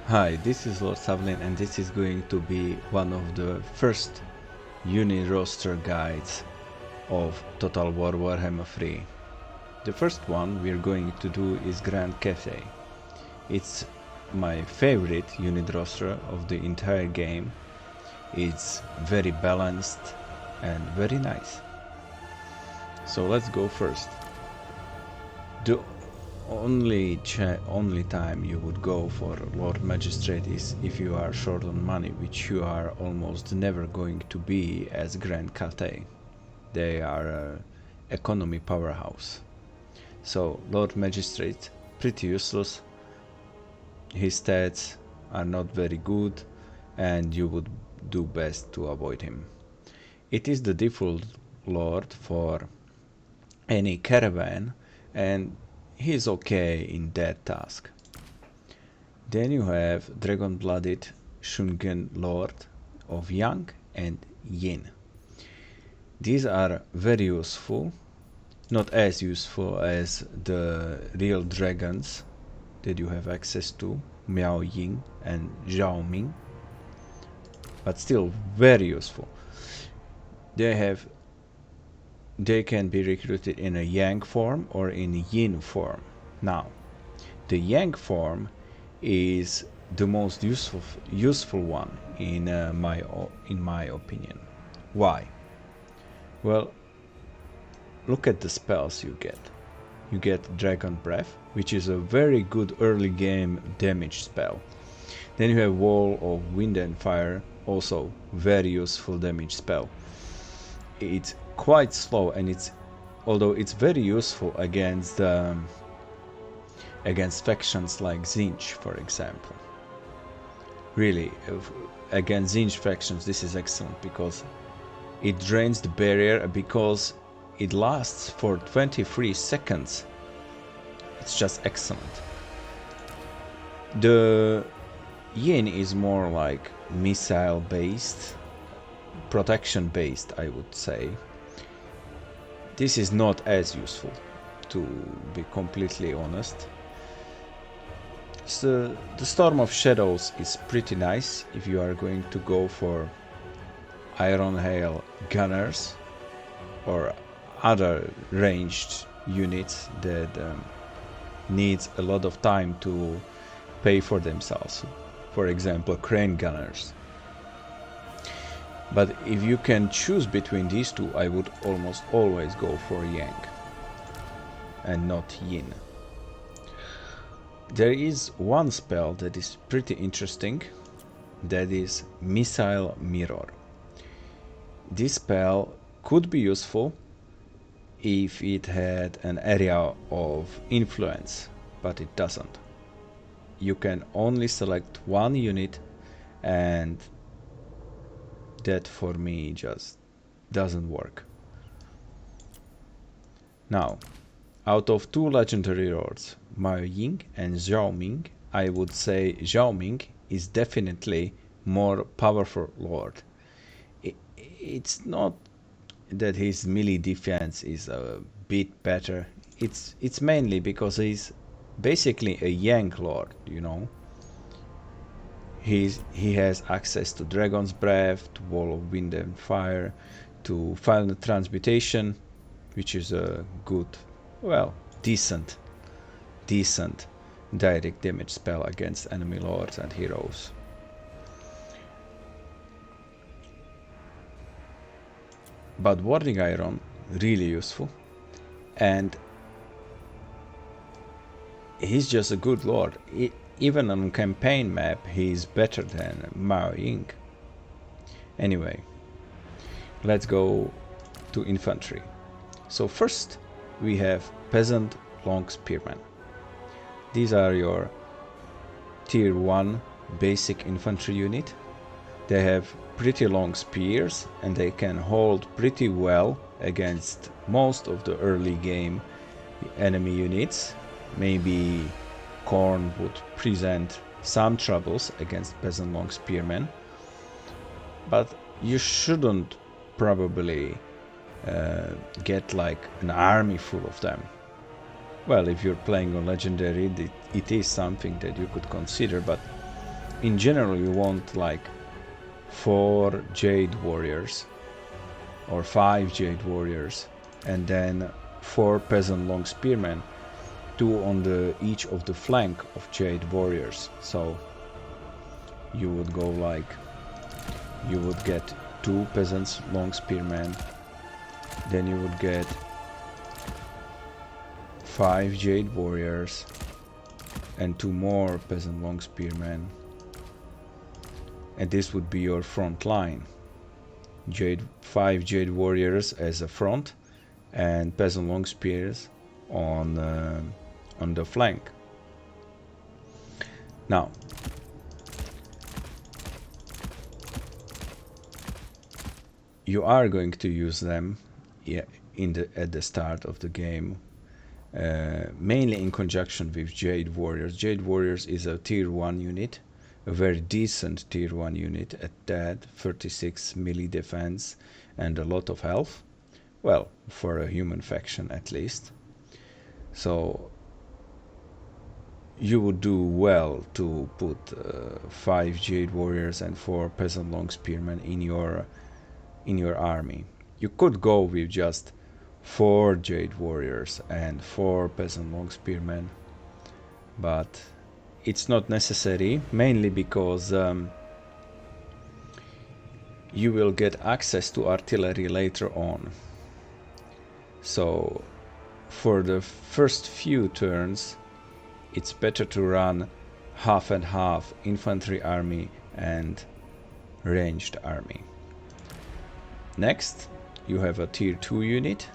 Hi, this is Lord Savlin and this is going to be one of the first unit roster guides of Total War Warhammer 3. The first one we're going to do is Grand Cathay. It's my favorite unit roster of the entire game. It's very balanced and very nice. So let's go first. The only time you would go for Lord Magistrate is if you are short on money, which you are almost never going to be as Grand Cathay. They are an economy powerhouse. So Lord Magistrate, pretty useless. His stats are not very good and you would do best to avoid him. It is the default Lord for any caravan and he's okay in that task. Then you have Dragon-Blooded Shungen Lord of Yang and Yin. These are very useful, not as useful as the real dragons that you have access to, Miao Ying and Zhao Ming, but still very useful. They can be recruited in a Yang form or in Yin form. Now, the Yang form is the most useful one in my opinion. Why? Well, look at the spells you get. You get Dragon Breath, which is a very good early game damage spell. Then you have Wall of Wind and Fire, also very useful damage spell. It's quite slow and although it's very useful against factions like Tzeentch, for example. Really, against Tzeentch factions this is excellent because it drains the barrier, because it lasts for 23 seconds. It's just excellent. The Yin is more like missile based, protection based, I would say. This is not as useful, to be completely honest. So the Storm of Shadows is pretty nice if you are going to go for Iron Hail Gunners or other ranged units that needs a lot of time to pay for themselves. For example, Crane Gunners. But if you can choose between these two, I would almost always go for Yang and not Yin. There is one spell that is pretty interesting, that is Missile Mirror. This spell could be useful if it had an area of influence, but it doesn't. You can only select one unit, and that for me just doesn't work. Now, out of two legendary lords, Miao Ying and Zhao Ming, I would say Zhao Ming is definitely more powerful lord. It's not that his melee defense is a bit better. It's mainly because he's basically a Yang lord, you know. He has access to Dragon's Breath, to Wall of Wind and Fire, to Final Transmutation, which is a good, well, decent direct damage spell against enemy lords and heroes. But Warding Iron, really useful, and he's just a good lord. Even on campaign map, he's better than Miao Ying. Anyway, let's go to infantry. So first we have Peasant Long Spearmen. These are your tier 1 basic infantry unit. They have pretty long spears and they can hold pretty well against most of the early game enemy units. Maybe Khorne would present some troubles against Peasant Long Spearmen, but you shouldn't probably get like an army full of them. Well, if you're playing on legendary, it is something that you could consider, but in general you want like 4 Jade Warriors or 5 Jade Warriors, and then 4 Peasant Long Spearmen, 2 on the each of the flank of Jade Warriors. So you would go like, you would get 2 Peasants Long Spearmen, then you would get 5 Jade Warriors and 2 more Peasant Long Spearmen, and this would be your front line. 5 Jade Warriors as a front and Peasant Long Spears on the flank. Now you are going to use them at the start of the game, mainly in conjunction with Jade Warriors. Jade Warriors is a tier 1 unit, a very decent tier 1 unit at that, 36 melee defense and a lot of health. Well, for a human faction at least. So you would do well to put 5 Jade Warriors and 4 Peasant Long Spearmen in your army. You could go with just 4 Jade Warriors and 4 Peasant Long Spearmen, but it's not necessary, mainly because you will get access to artillery later on. So for the first few turns it's better to run half and half infantry army and ranged army. Next you have a tier 2 unit,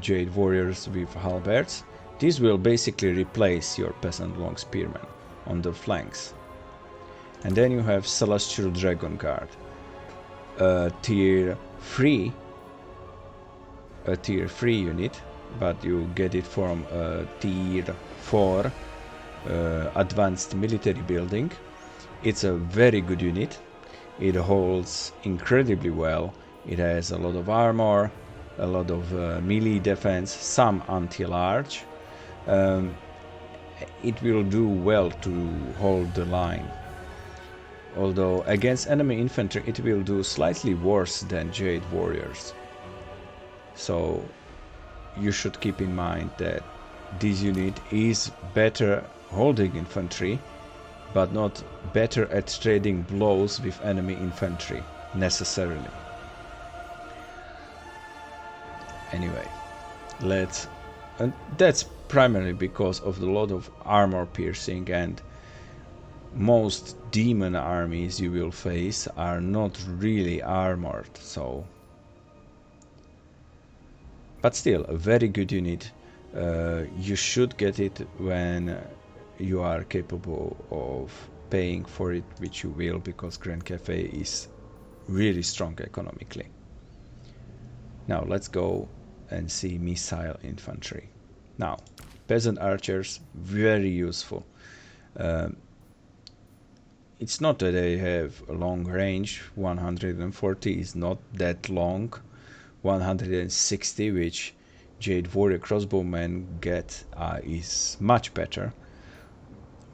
Jade Warriors with halberds. This will basically replace your Peasant Long Spearmen on the flanks. And then you have Celestial Dragon Guard, a tier 3 unit, but you get it from a tier 4 advanced military building. It's a very good unit. It holds incredibly well. It has a lot of armor, a lot of melee defense, some anti-large. It will do well to hold the line. Although against enemy infantry it will do slightly worse than Jade Warriors. So you should keep in mind that this unit is better holding infantry, but not better at trading blows with enemy infantry necessarily. Anyway, and that's primarily because of the lot of armor piercing, and most demon armies you will face are not really armored, so but still a very good unit. You should get it when you are capable of paying for it, which you will, because Grand Cathay is really strong economically. Now let's go and see missile infantry. Now, peasant archers, very useful. It's not that they have a long range. 140 is not that long. 160, which Jade Warrior crossbowmen get, is much better.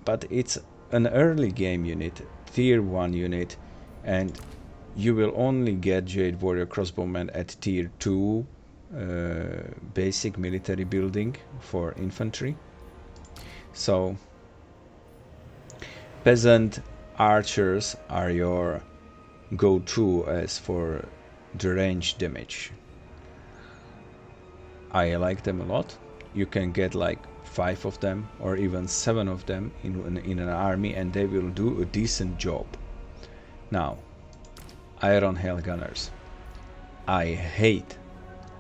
But it's an early game unit, tier 1 unit, and you will only get Jade Warrior crossbowmen at tier 2 basic military building for infantry. So peasant archers are your go-to as for the range damage. I like them a lot. You can get like 5 of them or even 7 of them in an army, and they will do a decent job. Now, Iron Hail Gunners. I hate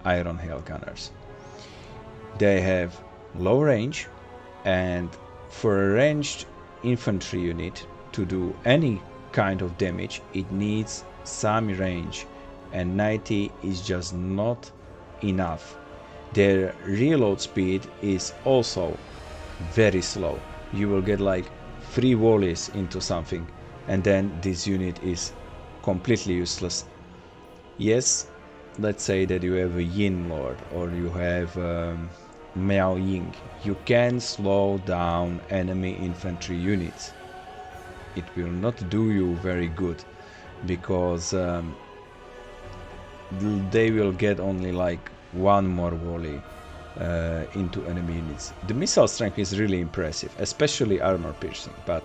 Iron Hail Gunners. They have low range, and for a ranged infantry unit to do any kind of damage it needs some range, and 90 is just not enough. Their reload speed is also very slow. You will get like 3 volleys into something, and then this unit is completely useless. Yes, let's say that you have a Yin Lord or you have Miao Ying. You can slow down enemy infantry units, it will not do you very good, because they will get only like one more volley into enemy units. The missile strength is really impressive, especially armor piercing, but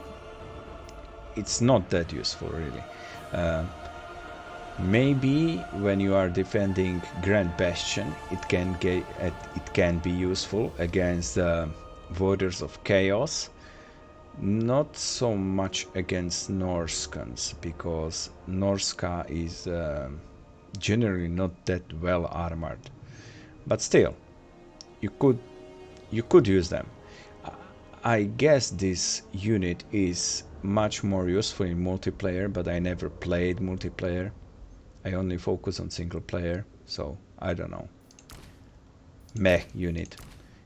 it's not that useful really. Maybe when you are defending Grand Bastion, it can be useful against Warriors of Chaos. Not so much against Norscans, because Norska is generally not that well armored. But still, you could use them. I guess this unit is much more useful in multiplayer, but I never played multiplayer. I only focus on single player, so I don't know. Meh unit.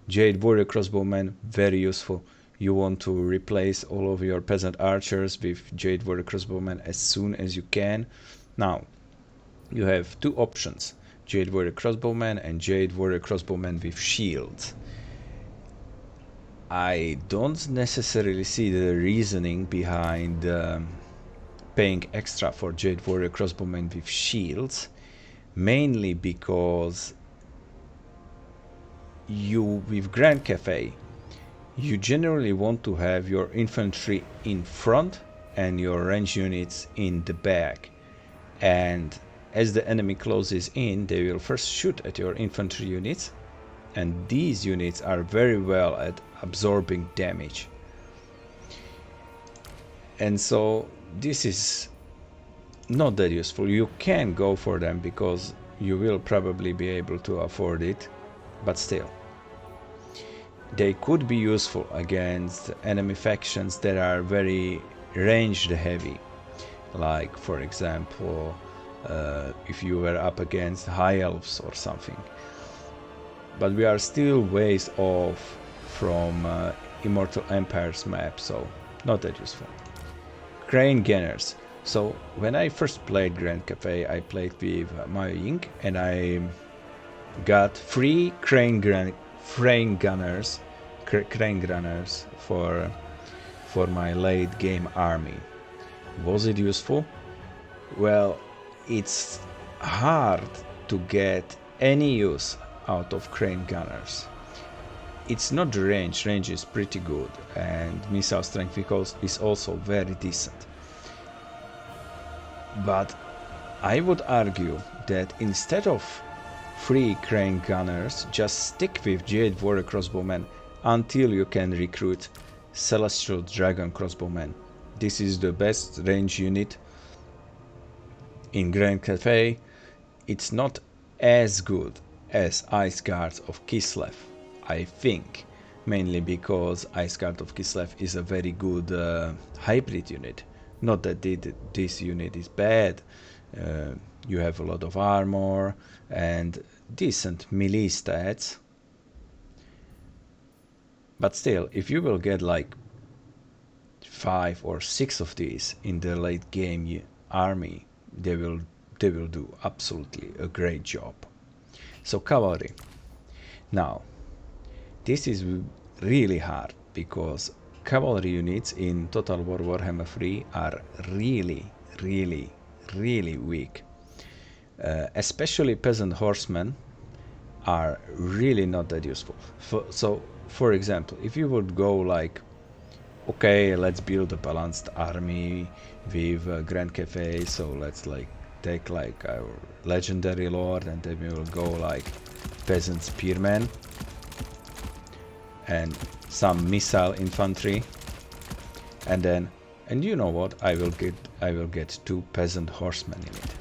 Jade Warrior crossbowmen, very useful. You want to replace all of your peasant archers with Jade Warrior crossbowmen as soon as you can. Now, you have two options: Jade Warrior crossbowmen and Jade Warrior crossbowmen with shields. I don't necessarily see the reasoning behind paying extra for Jade Warrior crossbowmen with shields, mainly because with Grand Cathay, you generally want to have your infantry in front and your range units in the back, and as the enemy closes in, they will first shoot at your infantry units, and these units are very well at absorbing damage. And so this is not that useful. You can go for them because you will probably be able to afford it, but still. They could be useful against enemy factions that are very ranged heavy. Like, for example, if you were up against High Elves or something. But we are still ways off from Immortal Empire's map, so not that useful. Crane Gunners. So when I first played Grand Cathay, I played with Mayo Ying, and I got 3 crane gunners for my late game army. Was it useful? Well, it's hard to get any use out of crane gunners. It's not the range is pretty good, and missile strength is also very decent. But I would argue that instead of 3 crane gunners, just stick with Jade Warrior crossbowmen until you can recruit Celestial Dragon crossbowmen. This is the best range unit in Grand Cathay. It's not as good as Ice Guards of Kislev, I think, mainly because Ice Guard of Kislev is a very good hybrid unit. Not that this unit is bad. You have a lot of armor and decent melee stats. But still, if you will get like 5 or 6 of these in the late game army, they will do absolutely a great job. So Cavalry. Now, this is really hard because Cavalry units in Total War Warhammer 3 are really weak. Especially peasant horsemen are really not that useful. So, for example, if you would go like, okay, let's build a balanced army with Grand Cathay, so let's like take like our legendary lord, and then we will go like peasant spearmen and some missile infantry, and you know what, I will get 2 peasant horsemen in it.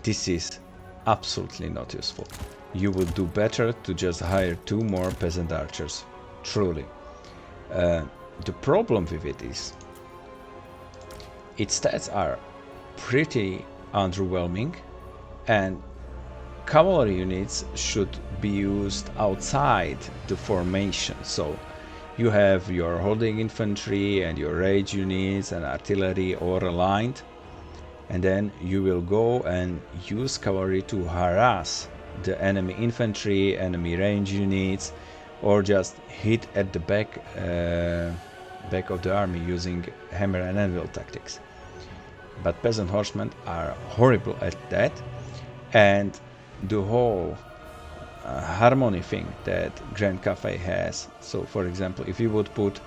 This is absolutely not useful. You would do better to just hire 2 more peasant archers, truly. The problem with it is its stats are pretty underwhelming, and cavalry units should be used outside the formation. So you have your holding infantry and your rage units and artillery all aligned, and then you will go and use cavalry to harass the enemy infantry, enemy range units, or just hit at the back back of the army using hammer and anvil tactics. But peasant horsemen are horrible at that, and the whole harmony thing that Grand Cathay has. So for example, if you would put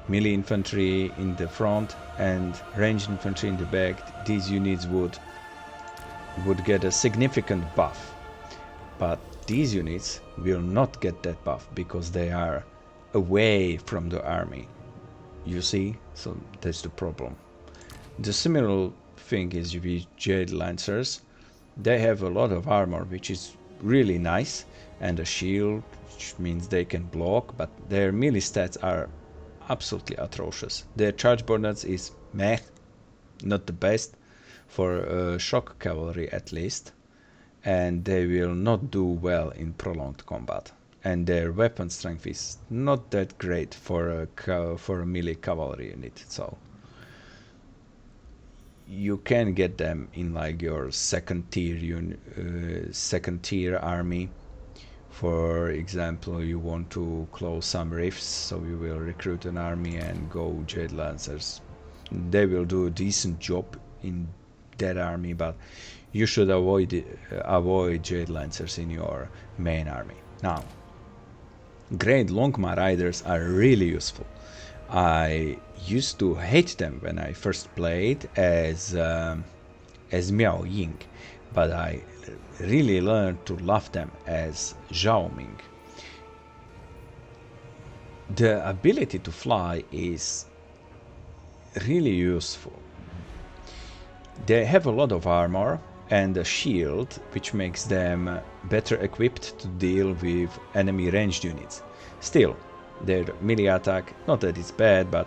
melee infantry in the front and ranged infantry in the back, these units would get a significant buff. But these units will not get that buff because they are away from the army. You see? So that's the problem. The similar thing is with Jade Lancers. They have a lot of armor, which is really nice, and a shield, which means they can block, but their melee stats are absolutely atrocious. Their charge bonus is meh, not the best for shock cavalry at least, and they will not do well in prolonged combat. And their weapon strength is not that great for a melee cavalry unit. So you can get them in like your second tier army. For example, you want to close some rifts, so you will recruit an army and go Jade Lancers. They will do a decent job in that army, but you should avoid Jade Lancers in your main army. Now, Great Longma Riders are really useful. I used to hate them when I first played as Miao Ying, but I really learned to love them as Zhao Ming. The ability to fly is really useful. They have a lot of armor and a shield, which makes them better equipped to deal with enemy ranged units. Still, their melee attack, not that it's bad, but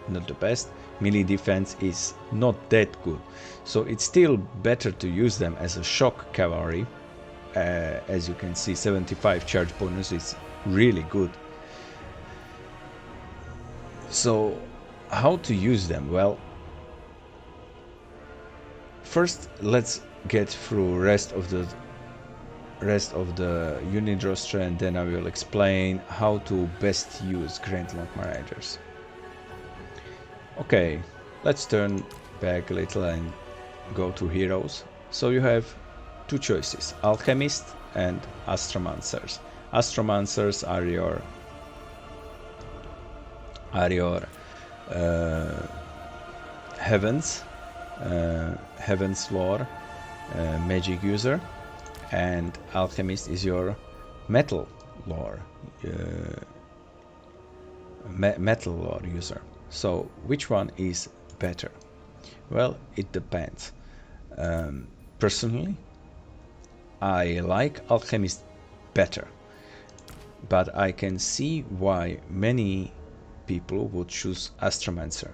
not the best. Melee defense is not that good, so it's still better to use them as a shock cavalry. As you can see, 75 charge bonus is really good. So how to use them? Well, first let's get through rest of the unit roster, and then I will explain how to best use Grand Longma Riders. Okay, let's turn back a little and go to heroes. So you have two choices, Alchemist and Astromancers. Astromancers are your heavens lore magic user, and Alchemist is your metal lore user. So which one is better? Well, it depends. Personally, I like Alchemist better, but I can see why many people would choose Astromancer.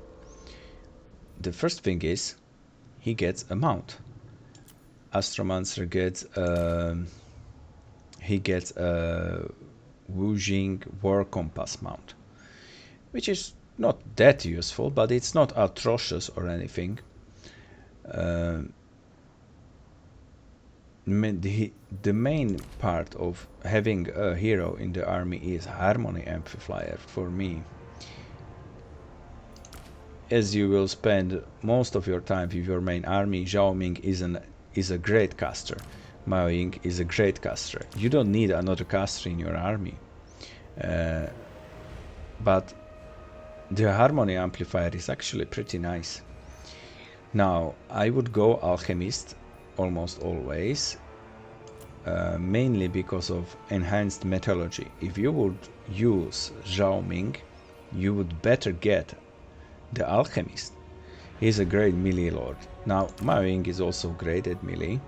The first thing is he gets a mount. Astromancer gets a Wujing War Compass mount, which is not that useful, but it's not atrocious or anything. The main part of having a hero in the army is harmony amplifier for me. As you will spend most of your time with your main army, Zhao Ming is a great caster. Miao Ying is a great caster. You don't need another caster in your army. But the harmony amplifier is actually pretty nice. Now, I would go Alchemist almost always, mainly because of enhanced metallurgy. If you would use Zhao Ming, you would better get the Alchemist. He's a great melee lord. Now, Miao Ying is also great at melee,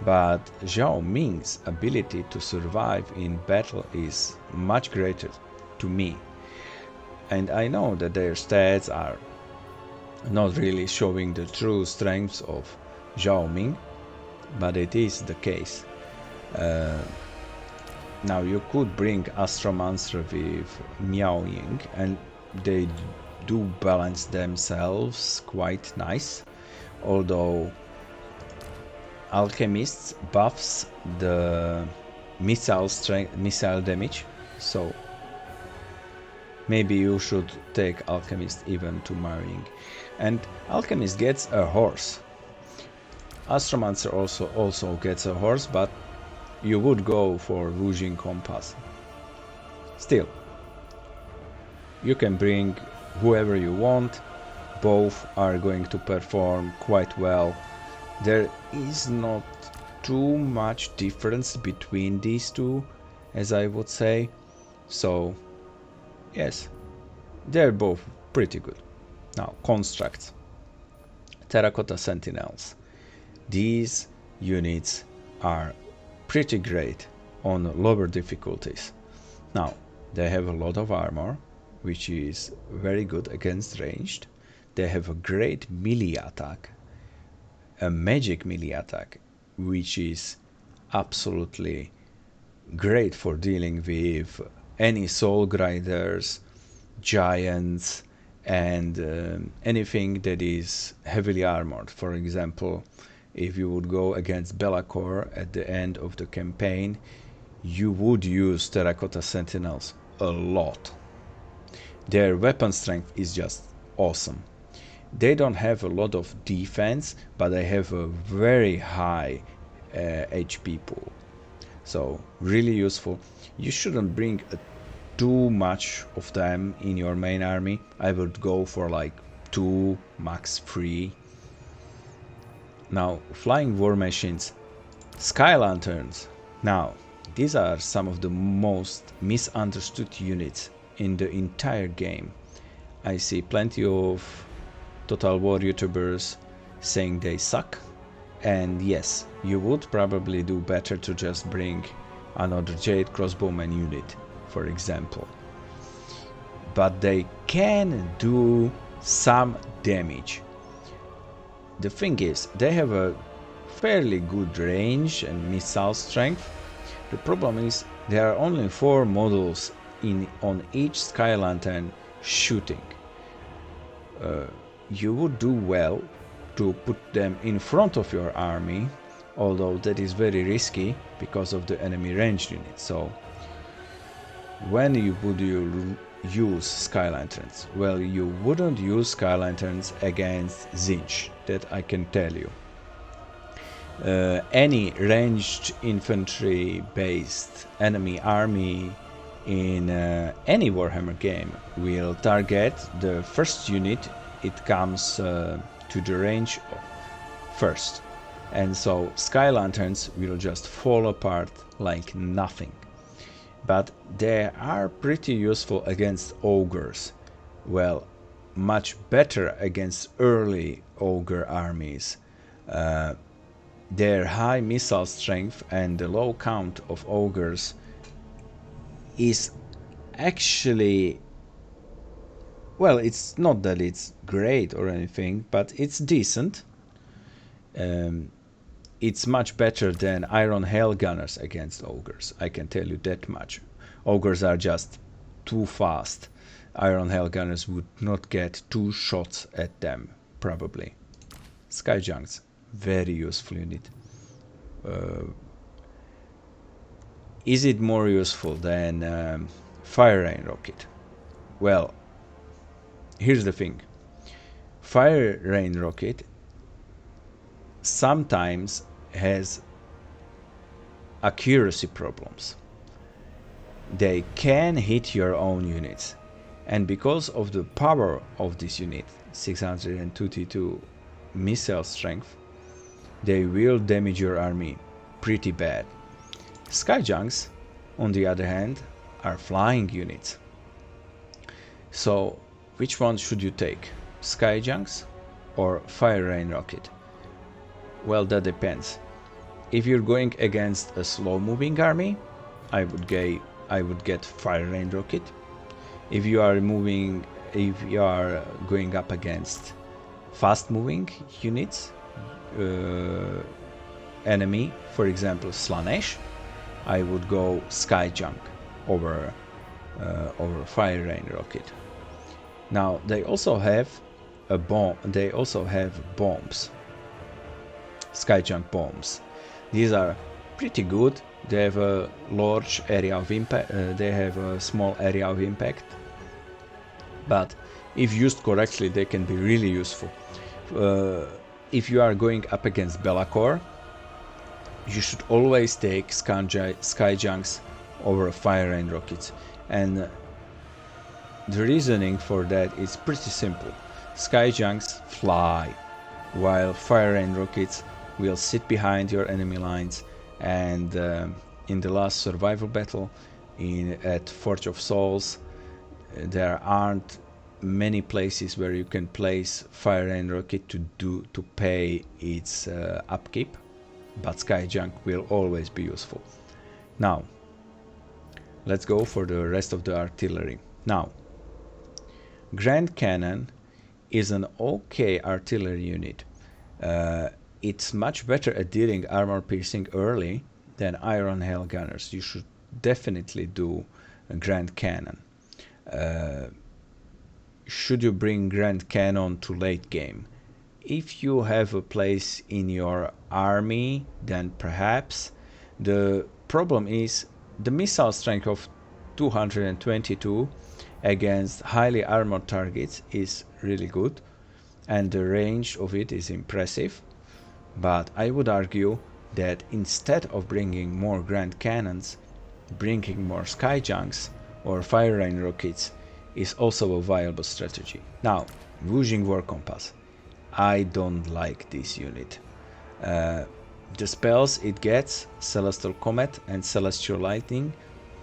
but Zhao Ming's ability to survive in battle is much greater to me. And I know that their stats are not really showing the true strengths of Zhao Ming, but it is the case. Now you could bring Astromancer with Miao Ying, and they do balance themselves quite nice, although Alchemist buffs the missile damage, so Maybe you should take Alchemist even to marrying. And Alchemist gets a horse. Astromancer also gets a horse, but you would go for Wujing Compass. Still, you can bring whoever you want. Both are going to perform quite well. There is not too much difference between these two, as I would say. So, yes, they're both pretty good. Now, constructs. Terracotta Sentinels. These units are pretty great on lower difficulties. Now, they have a lot of armor, which is very good against ranged. They have a great melee attack, a magic melee attack, which is absolutely great for dealing with any soul grinders, giants, and anything that is heavily armored. For example, if you would go against Be'lakor at the end of the campaign, you would use Terracotta Sentinels a lot. Their weapon strength is just awesome. They don't have a lot of defense, but they have a very high HP pool. So really useful. You shouldn't bring too much of them in your main army. I would go for like 2, max 3. Now, flying war machines, sky lanterns. Now, these are some of the most misunderstood units in the entire game. I see plenty of Total War YouTubers saying they suck, and yes, you would probably do better to just bring another Jade crossbowman unit, for example. But they can do some damage. The thing is, they have a fairly good range and missile strength. The problem is there are only 4 models on each Sky Lantern shooting. You would do well to put them in front of your army, although that is very risky because of the enemy ranged units. So when would you use Sky Lanterns? Well, you wouldn't use Sky Lanterns against Tzeentch, that I can tell you. Any ranged infantry based enemy army in any Warhammer game will target the first unit it comes to the range first, and so Sky Lanterns will just fall apart like nothing. But they are pretty useful against ogres. Well, much better against early ogre armies. Their high missile strength and the low count of ogres is actually, well, it's not that it's great or anything, but it's decent. It's much better than Iron Hail Gunners against ogres, I can tell you that much. Ogres are just too fast. Iron Hail Gunners would not get 2 shots at them, probably. Skyjunks, very useful unit. Is it more useful than Fire Rain Rocket? Well, here's the thing. Fire Rain Rocket sometimes has accuracy problems. They can hit your own units, and because of the power of this unit, 622 missile strength, they will damage your army pretty bad. Skyjunks, on the other hand, are flying units. So, which one should you take? Skyjunks or Fire Rain Rocket? Well, that depends. If you're going against a slow-moving army, I would get Fire Rain Rocket. If you are going up against fast-moving units, enemy, for example Slanesh, I would go Skyjunk over Fire Rain Rocket. Now they also have bombs, Skyjunk bombs. These are pretty good. They have a large area of impact. They have a small area of impact, but if used correctly they can be really useful. If you are going up against Be'lakor, you should always take sky junks over fire rain rockets, and the reasoning for that is pretty simple. Sky junks fly, while fire rain rockets will sit behind your enemy lines, and in the last survival battle at Forge of Souls, there aren't many places where you can place fire rain rocket to pay its upkeep, but sky junk will always be useful. Now let's go for the rest of the artillery. Now, Grand Cannon is an okay artillery unit. It's much better at dealing armor piercing early than Iron Hail Gunners. You should definitely do a Grand Cannon. Should you bring Grand Cannon to late game? If you have a place in your army, then perhaps. The problem is the missile strength of 222 against highly armored targets is really good, and the range of it is impressive, but I would argue that instead of bringing more Grand Cannons, bringing more Sky Junks or Fire Rain Rockets is also a viable strategy. Now, Wooing War Compass. I don't like this unit. The spells it gets, Celestial Comet and Celestial Lightning,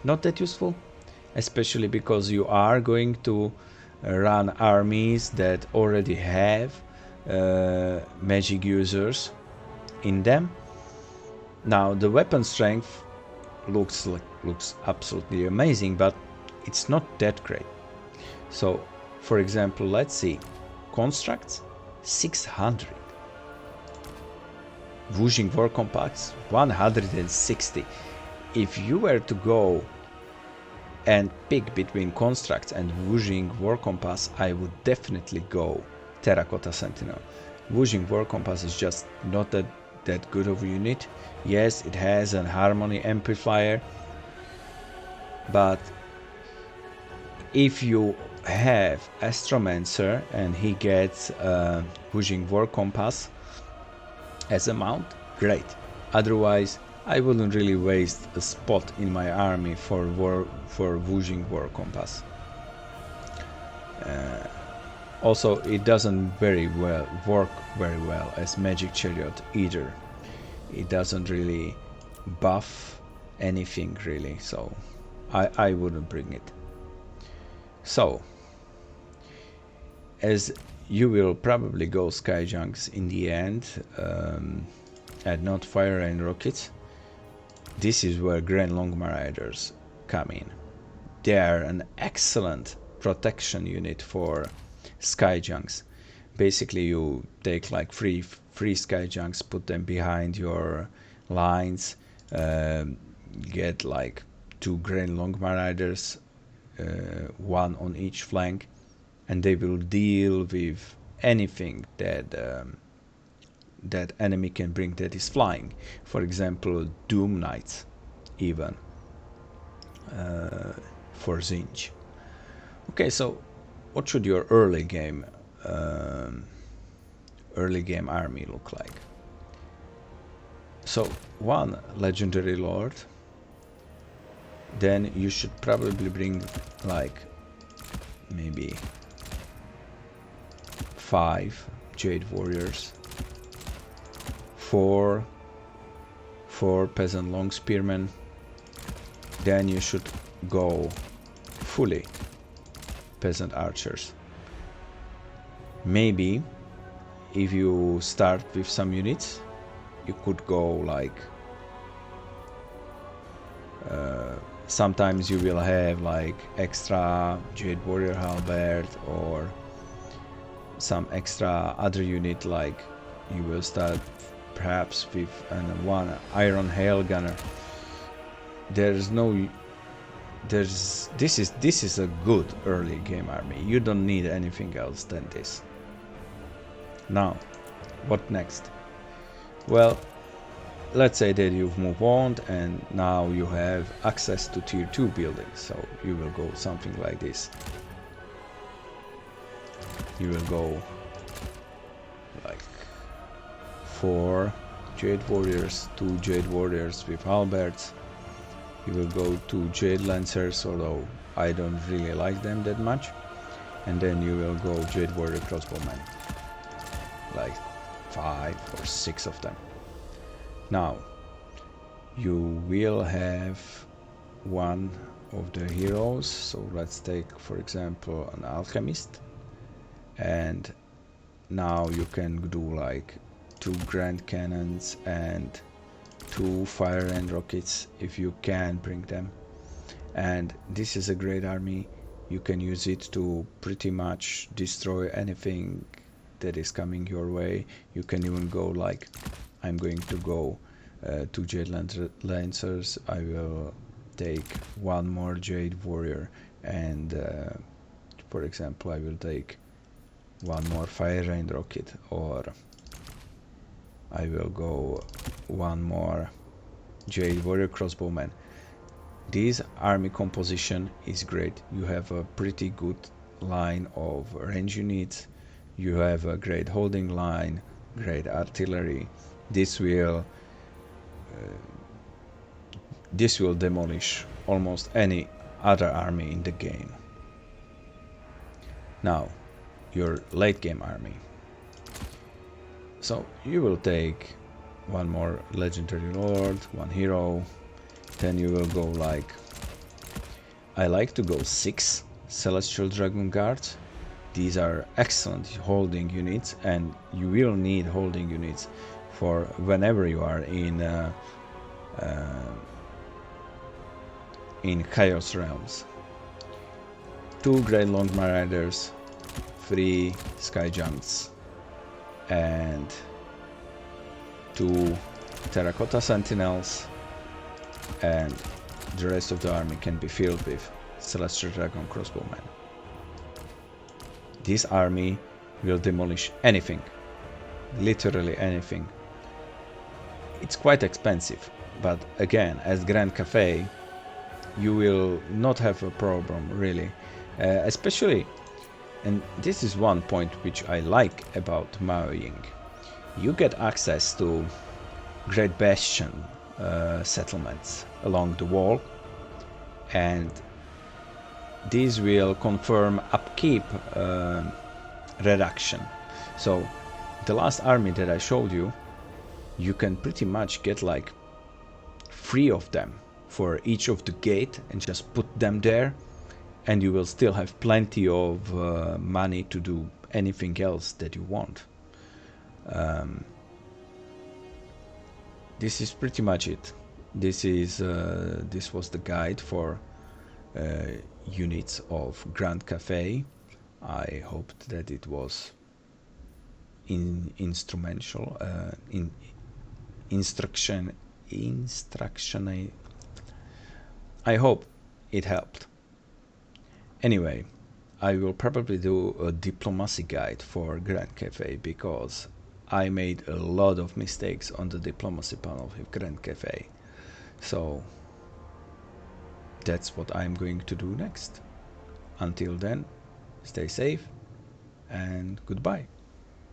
not that useful, especially because you are going to run armies that already have magic users in them. Now the weapon strength looks absolutely amazing, but it's not that great. So, for example, let's see, constructs 600, Wooing War Compass 160. If you were to go and pick between constructs and Wooing War Compass, I would definitely go Terracotta Sentinel. Wooing War Compass is just not that good of a unit. Yes, it has an harmony amplifier, but if you have Astromancer and he gets Wooing War Compass as a mount, great. Otherwise, I wouldn't really waste a spot in my army for Wooing War Compass. Also, it doesn't work very well as Magic Chariot either. It doesn't really buff anything really, so I wouldn't bring it. So, as you will probably go Sky Junks in the end, and not Fire Rain Rockets, this is where Grand Longmariders come in. They are an excellent protection unit for Sky Junks. Basically, you take like three Sky Junks, put them behind your lines, get like 2 Grand Longmariders, one on each flank, and they will deal with anything that that enemy can bring that is flying. For example, Doom Knights, even for Zinj. Okay, so what should your early game army look like? So, 1 Legendary Lord. Then you should probably bring like maybe 5 Jade Warriors, 4 Peasant Long Spearmen. Then you should go fully Peasant Archers. Maybe if you start with some units, you could go like sometimes you will have like extra Jade Warrior Halberd or some extra other unit, like you will start perhaps with 1 Iron Hail Gunner. This is a good early game army. You don't need anything else than this. Now, what next? Well, let's say that you've moved on and now you have access to tier 2 buildings, so you will go something like this. You will go like 4 Jade Warriors, 2 Jade Warriors with halberds. You will go 2 Jade Lancers, although I don't really like them that much. And then you will go Jade Warrior crossbowmen, like 5 or 6 of them. Now you will have one of the heroes, so let's take for example an Alchemist, and now you can do like 2 Grand Cannons and 2 Fire and Rockets if you can bring them. And this is a great army. You can use it to pretty much destroy anything that is coming your way. You can even go like, I'm going to go 2 Jade Lancers, I will take 1 more Jade Warrior, and for example I will take 1 more Fire Rain Rocket, or I will go 1 more Jade Warrior Crossbowman. This army composition is great. You have a pretty good line of range units, you have a great holding line, great artillery. This will demolish almost any other army in the game. Now, your late game army. So you will take 1 more legendary lord, 1 hero, then you will go like, I like to go 6 celestial dragon guards. These are excellent holding units, and you will need holding units for whenever you are in Chaos Realms. 2 Great Long Marauders, 3 Sky Junks, and 2 Terracotta Sentinels, and the rest of the army can be filled with Celestial Dragon Crossbowmen. This army will demolish anything, literally anything. It's quite expensive, but again, as Grand Cathay, you will not have a problem really, especially, and this is one point which I like about Maoying. You get access to Great Bastion settlements along the wall, and these will confirm upkeep reduction. So the last army that I showed you, you can pretty much get like 3 of them for each of the gate and just put them there, and you will still have plenty of money to do anything else that you want. This is pretty much it. This was the guide for units of Grand Cathay. I hoped that it was instrumental, I hope it helped. Anyway, I will probably do a diplomacy guide for Grand Cathay, because I made a lot of mistakes on the diplomacy panel with Grand Cathay. So that's what I'm going to do next. Until then, stay safe and goodbye.